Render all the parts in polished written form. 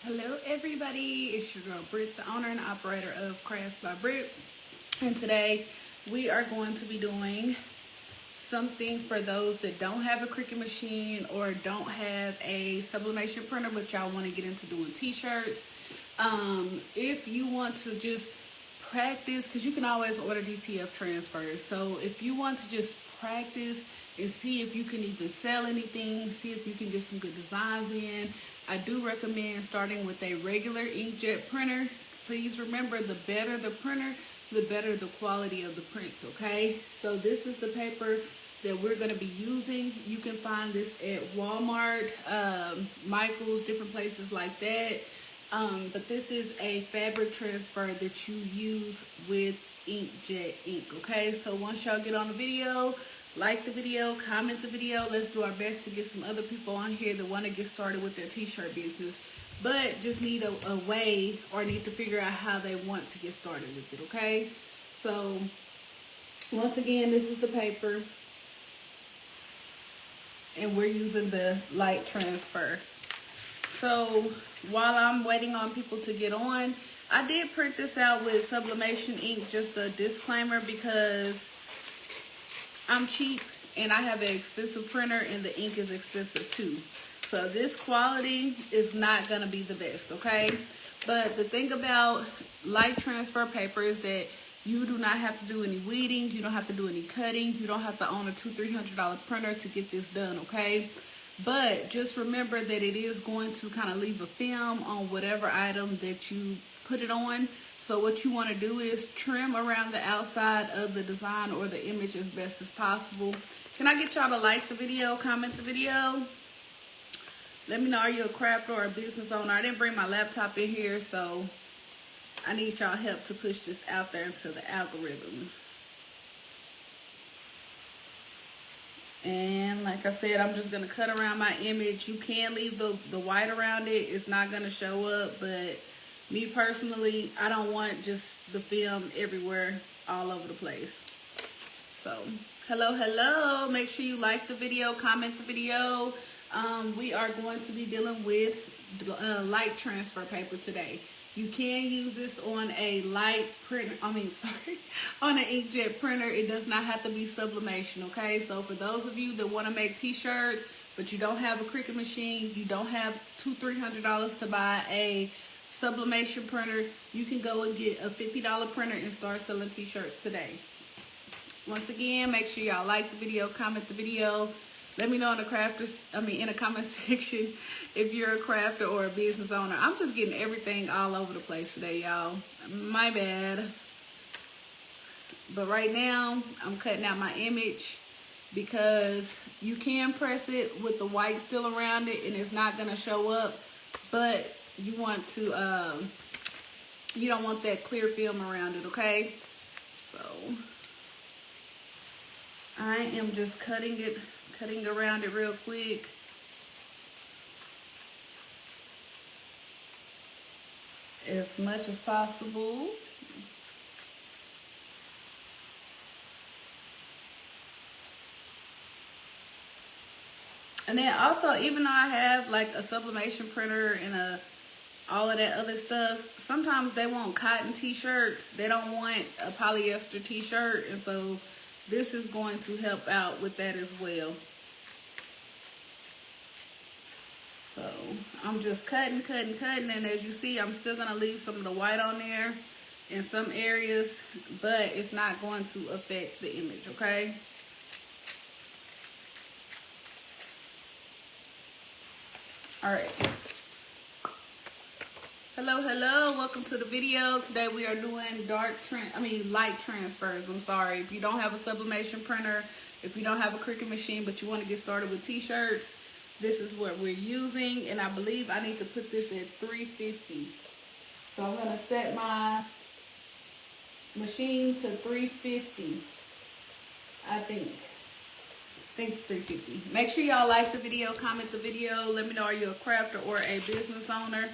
Hello everybody, it's your girl Britt, the owner and operator of Crafts by Britt, and today we are going to be doing something for those that don't have a Cricut machine or don't have a sublimation printer but y'all want to get into doing t-shirts. If you want to just practice, because you can always order DTF transfers, so if you want to just practice and see if you can even sell anything, see if you can get some good designs in, I do recommend starting with a regular inkjet printer. Please remember, the better the printer, the better the quality of the prints, okay? So this is the paper that we're going to be using. You can find this at Walmart, Michael's, different places like that. But this is a fabric transfer that you use with inkjet ink, okay? So once y'all get on the video, like the video, comment the video. Let's do our best to get some other people on here that want to get started with their t-shirt business, but just need a way, or need to figure out how they want to get started with it, okay? So once again, this is the paper, and we're using the light transfer. So while I'm waiting on people to get on, I did print this out with sublimation ink, just a disclaimer, because I'm cheap and I have an expensive printer and the ink is expensive too. So this quality is not going to be the best, okay? But the thing about light transfer paper is that you do not have to do any weeding, you don't have to do any cutting, you don't have to own a $200-300 printer to get this done, okay? But just remember that it is going to kind of leave a film on whatever item that you put it on. So what you want to do is trim around the outside of the design or the image as best as possible. Can I get y'all to like the video, comment the video? Let me know, are you a crafter or a business owner? I didn't bring my laptop in here, so I need y'all help to push this out there into the algorithm. And like I said, I'm just going to cut around my image. You can leave the white around it. It's not going to show up, but me personally, I don't want just the film everywhere, all over the place. So, hello. Make sure you like the video, comment the video. We are going to be dealing with light transfer paper today. You can use this on a light printer, on an inkjet printer. It does not have to be sublimation, okay? So for those of you that want to make t-shirts, but you don't have a Cricut machine, you don't have $200-300 to buy a sublimation printer, you can go and get a $50 printer and start selling t-shirts today. Once again, make sure y'all like the video, comment the video. Let me know in the comment section if you're a crafter or a business owner. I'm just getting everything all over the place today, y'all. My bad. But right now, I'm cutting out my image because you can press it with the white still around it and it's not going to show up, but you want to, you don't want that clear film around it, okay? So I am just cutting around it real quick. As much as possible. And then also, even though I have like a sublimation printer and all of that other stuff, sometimes they want cotton t-shirts. They don't want a polyester t-shirt, and so this is going to help out with that as well. So I'm just cutting, and as you see, I'm still going to leave some of the white on there in some areas, but it's not going to affect the image, okay? All right. Hello, welcome to the video. Today we are doing light transfers. I'm sorry. If you don't have a sublimation printer, if you don't have a Cricut machine, but you want to get started with t-shirts, this is what we're using, and I believe I need to put this at 350. So I'm going to set my machine to 350, I think 350. Make sure y'all like the video, comment the video. Let me know, are you a crafter or a business owner?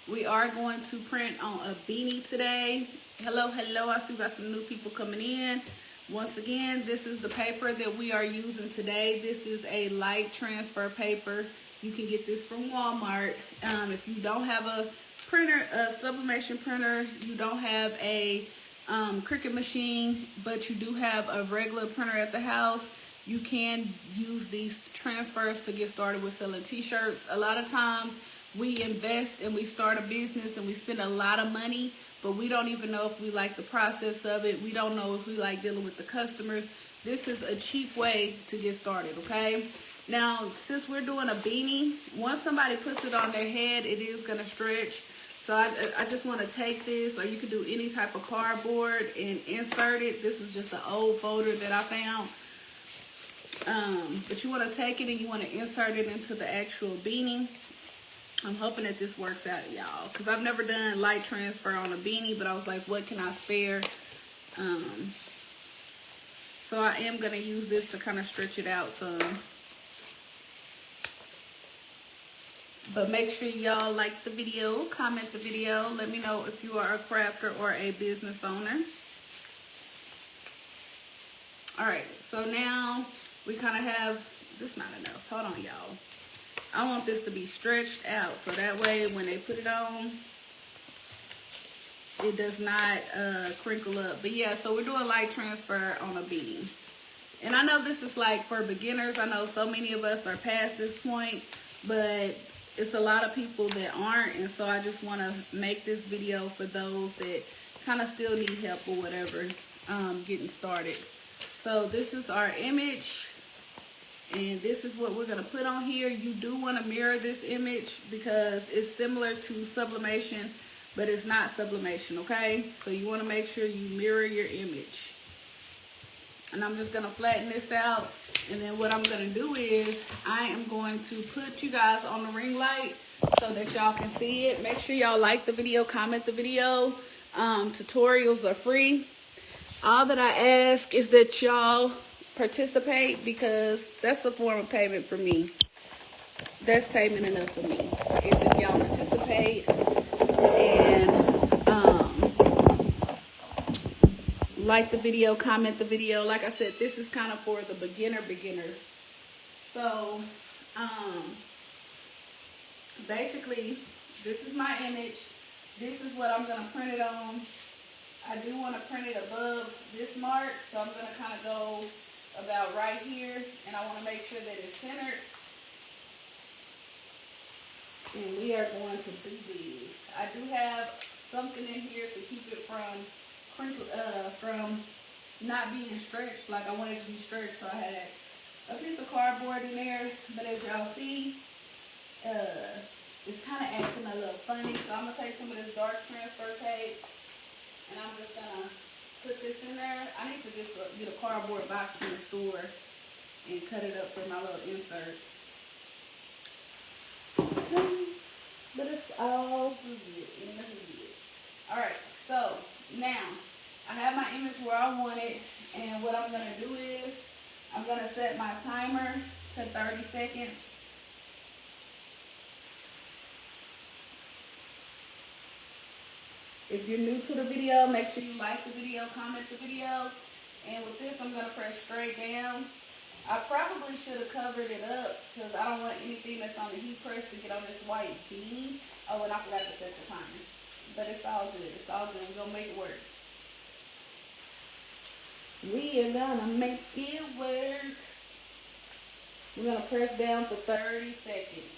We are going to print on a beanie today. Hello. I still got some new people coming in. Once again, this is the paper that we are using today. This is a light transfer paper. You can get this from Walmart. If you don't have a printer, a sublimation printer, you don't have a Cricut machine, but you do have a regular printer at the house, you can use these transfers to get started with selling t-shirts. A lot of times we invest and we start a business and we spend a lot of money, but we don't even know if we like the process of it. We don't know if we like dealing with the customers. This is a cheap way to get started, okay? Now, since we're doing a beanie, once somebody puts it on their head, it is going to stretch. So I just want to take this, or you can do any type of cardboard and insert it. This is just an old folder that I found. But you want to take it and you want to insert it into the actual beanie. I'm hoping that this works out, y'all, because I've never done light transfer on a beanie, but I was like, what can I spare? So I am going to use this to kind of stretch it out some. But make sure y'all like the video, comment the video. Let me know if you are a crafter or a business owner. All right, so now we kind of have, this not enough. Hold on, y'all. I want this to be stretched out so that way when they put it on, it does not crinkle up. But yeah, so we're doing light transfer on a beanie. And I know this is like for beginners. I know so many of us are past this point, but it's a lot of people that aren't, and so I just want to make this video for those that kind of still need help or whatever getting started. So this is our image, and this is what we're going to put on here. You do want to mirror this image because it's similar to sublimation, but it's not sublimation, okay? So you want to make sure you mirror your image. And I'm just going to flatten this out. And then what I'm going to do is I am going to put you guys on the ring light so that y'all can see it. Make sure y'all like the video, comment the video. Tutorials are free. All that I ask is that y'all participate because that's a form of payment for me. That's payment enough for me. Is if y'all participate and like the video, comment the video. Like I said, this is kind of for the beginners. So, basically, this is my image. This is what I'm going to print it on. I do want to print it above this mark, so I'm going to kind of go about right here, and I want to make sure that it's centered. And we are going to do these. I do have something in here to keep it from not being stretched like I want it to be stretched. So I had a piece of cardboard in there, but as y'all see, it's kind of acting a little funny. So I'm gonna take some of this dark transfer tape and I'm just gonna put this in there. I need to just get a cardboard box from the store and cut it up for my little inserts. But it's all good in the hood. All right, so now I have my image where I want it, and what I'm gonna do is I'm gonna set my timer to 30 seconds. If you're new to the video, make sure you like the video, comment the video, and with this I'm gonna press straight down. I probably should have covered it up because I don't want anything that's on the heat press to get on this white beanie. Oh, and I forgot to set the timer. But it's all good. It's all good. We're going to make it work. We are going to make it work. We're going to press down for 30 seconds.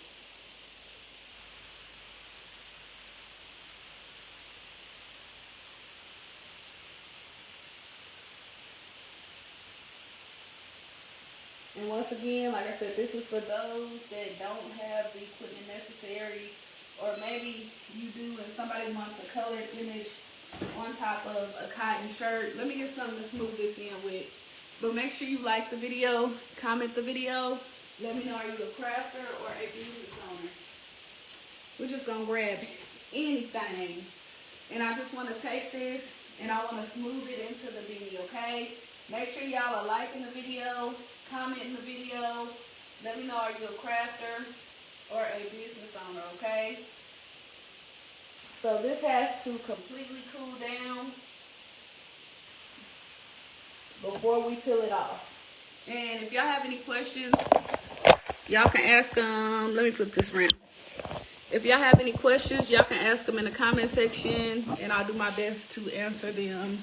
And once again, like I said, this is for those that don't have the equipment necessary, or maybe you do and somebody wants a colored image on top of a cotton shirt. Let me get something to smooth this in with. But make sure you like the video, comment the video. Let me know, are you a crafter or a business owner? We're just going to grab anything. And I just want to take this and I want to smooth it into the beanie, okay? Make sure y'all are liking the video, commenting the video. Let me know, are you a crafter or a business owner, okay? So this has to completely cool down before we peel it off. And if y'all have any questions, Y'all can ask them. Let me flip this around. If y'all have any questions, y'all can ask them in the comment section, and I'll do my best to answer them.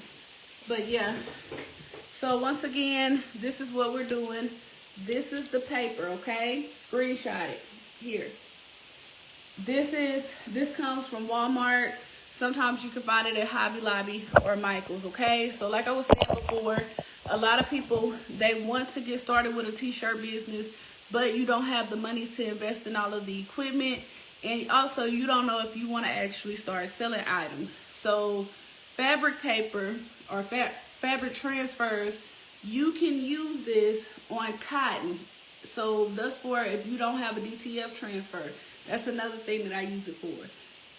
But yeah, so once again, this is what we're doing. This is the paper, okay? Screenshot it here. This comes from Walmart. Sometimes you can find it at Hobby Lobby or Michael's, okay? So like I was saying before, a lot of people, they want to get started with a t-shirt business, but you don't have the money to invest in all of the equipment. And also, you don't know if you want to actually start selling items. So fabric paper or fabric transfers, you can use this on cotton. So thus far, if you don't have a DTF transfer, that's another thing that I use it for.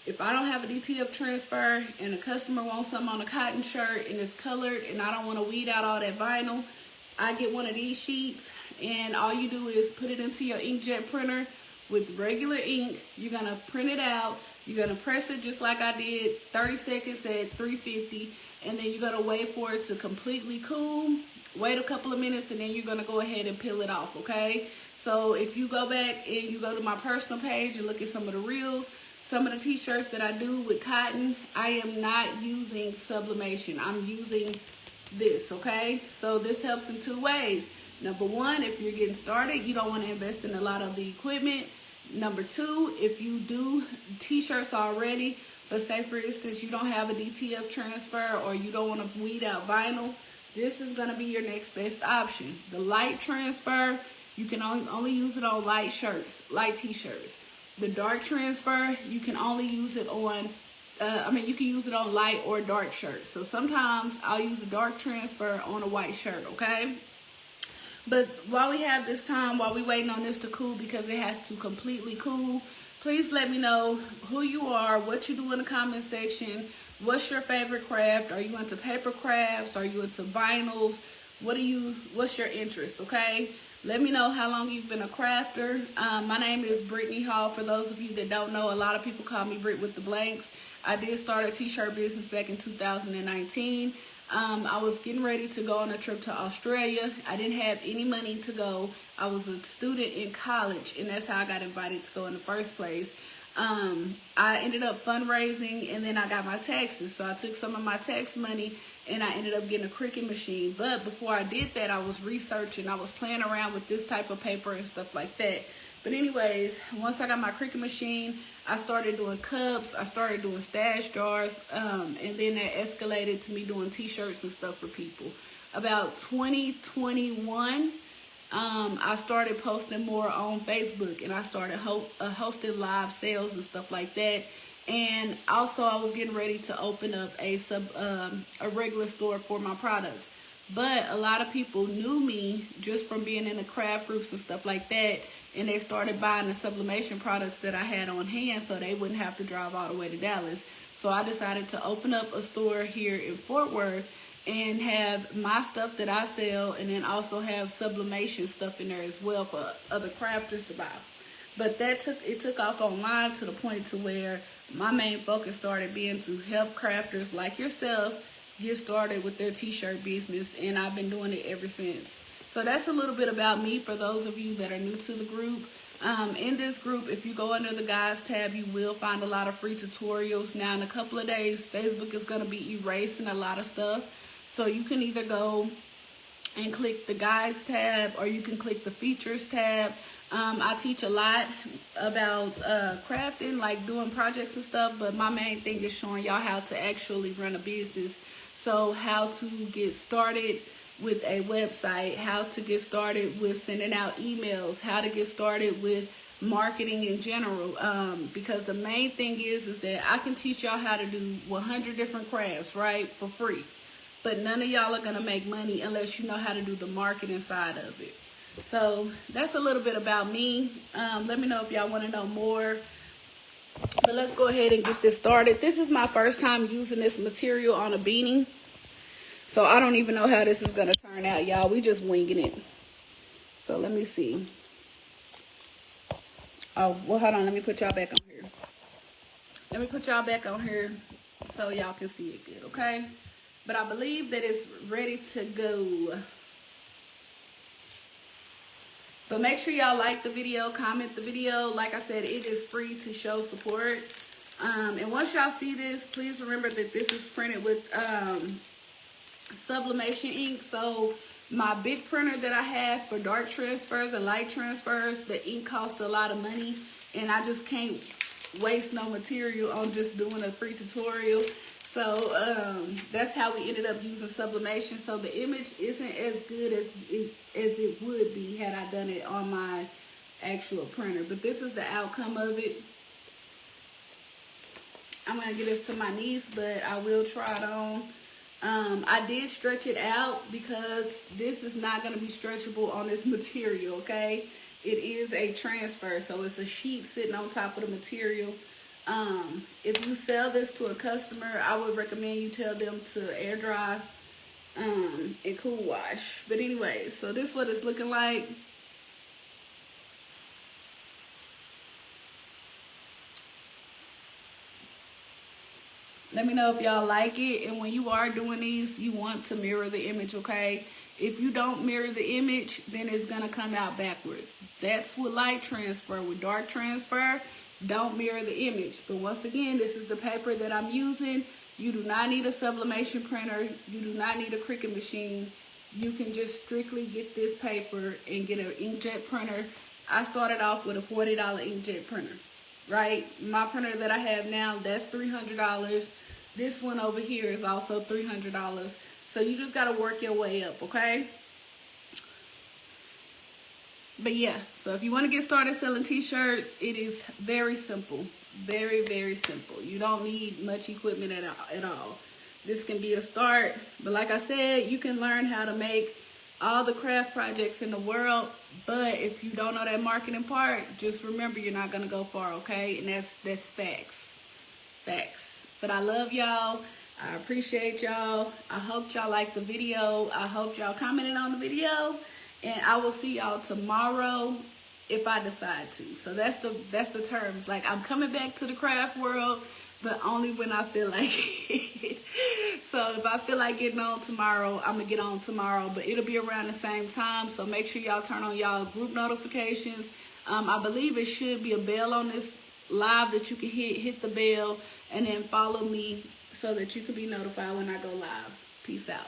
If I don't have a DTF transfer and a customer wants something on a cotton shirt and it's colored and I don't want to weed out all that vinyl, I get one of these sheets, and all you do is put it into your inkjet printer with regular ink. You're going to print it out. You're going to press it just like I did, 30 seconds at 350, and then you're going to wait for it to completely cool. Wait a couple of minutes, and then you're going to go ahead and peel it off, okay? So if you go back and you go to my personal page and look at some of the reels, some of the t-shirts that I do with cotton, I am not using sublimation. I'm using this, okay? So this helps in two ways. Number one, if you're getting started, you don't want to invest in a lot of the equipment. Number two, if you do t-shirts already, but say for instance you don't have a DTF transfer or you don't want to weed out vinyl, this is going to be your next best option. The light transfer, you can only use it on light shirts, light t-shirts. The dark transfer, you can only use it on, you can use it on light or dark shirts. So sometimes I'll use a dark transfer on a white shirt, okay? But while we have this time, while we're waiting on this to cool, because it has to completely cool, please let me know who you are, what you do in the comment section. What's your favorite craft? Are you into paper crafts? Are you into vinyls? What's your interest, okay? Let me know how long you've been a crafter. My name is Brittany Hall. For those of you that don't know, a lot of people call me Britt with the Blanks. I did start a t-shirt business back in 2019. I was getting ready to go on a trip to Australia. I didn't have any money to go. I was a student in college, and that's how I got invited to go in the first place. I ended up fundraising, and then I got my taxes. So I took some of my tax money, and I ended up getting a Cricut machine. But before I did that, I was researching. I was playing around with this type of paper and stuff like that. But anyways, once I got my Cricut machine, I started doing cups. I started doing stash jars. And then that escalated to me doing t-shirts and stuff for people. About 2021, I started posting more on Facebook, and I started hosting live sales and stuff like that. And also I was getting ready to open up a regular store for my products. But a lot of people knew me just from being in the craft groups and stuff like that, and they started buying the sublimation products that I had on hand so they wouldn't have to drive all the way to Dallas. So I decided to open up a store here in Fort Worth and have my stuff that I sell, and then also have sublimation stuff in there as well for other crafters to buy. But it took off online to the point to where my main focus started being to help crafters like yourself get started with their t-shirt business, and I've been doing it ever since. So that's a little bit about me for those of you that are new to the group. In this group, if you go under the guides tab, you will find a lot of free tutorials. Now in a couple of days, Facebook is going to be erasing a lot of stuff. So you can either go and click the guides tab, or you can click the features tab. I teach a lot about crafting, like doing projects and stuff, but my main thing is showing y'all how to actually run a business. So how to get started with a website, how to get started with sending out emails, how to get started with marketing in general. Because the main thing is that I can teach y'all how to do 100 different crafts, right, for free. But none of y'all are going to make money unless you know how to do the marketing side of it. So that's a little bit about me. Let me know if y'all want to know more. But let's go ahead and get this started. This is my first time using this material on a beanie. So I don't even know how this is going to turn out, y'all. We just winging it. So let me see. Oh, well, hold on. Let me put y'all back on here. Let me put y'all back on here so y'all can see it good, okay? But I believe that it's ready to go. But make sure y'all like the video, comment the video. Like I said, it is free to show support. And once y'all see this, please remember that this is printed with sublimation ink. So my big printer that I have for dark transfers and light transfers, the ink costs a lot of money, and I just can't waste no material on just doing a free tutorial. So that's how we ended up using sublimation. So the image isn't as good as it would be had I done it on my actual printer. But this is the outcome of it. I'm going to get this to my niece, but I will try it on. I did stretch it out because this is not going to be stretchable on this material, okay? It is a transfer, so it's a sheet sitting on top of the material. If you sell this to a customer, I would recommend you tell them to air dry and cool wash. But anyway, so this is what it's looking like. Let me know if y'all like it. And when you are doing these, you want to mirror the image, okay? If you don't mirror the image, then it's going to come out backwards. That's with light transfer. With dark transfer, don't mirror the image. But once again, this is the paper that I'm using. You do not need a sublimation printer. You do not need a Cricut machine. You can just strictly get this paper and get an inkjet printer. I started off with a $40 inkjet printer, right? My printer that I have now, that's $300. This one over here is also $300. So you just got to work your way up, okay? But yeah, so if you want to get started selling t-shirts, it is very simple. Very, very simple. You don't need much equipment at all. This can be a start. But like I said, you can learn how to make all the craft projects in the world. But if you don't know that marketing part, just remember you're not going to go far, okay? And that's facts. Facts. But I love y'all. I appreciate y'all. I hope y'all liked the video. I hope y'all commented on the video. And I will see y'all tomorrow if I decide to. So that's the terms. Like, I'm coming back to the craft world, but only when I feel like it. So if I feel like getting on tomorrow, I'm going to get on tomorrow. But it'll be around the same time. So make sure y'all turn on y'all group notifications. I believe it should be a bell on this live that you can hit the bell. And then follow me so that you can be notified when I go live. Peace out.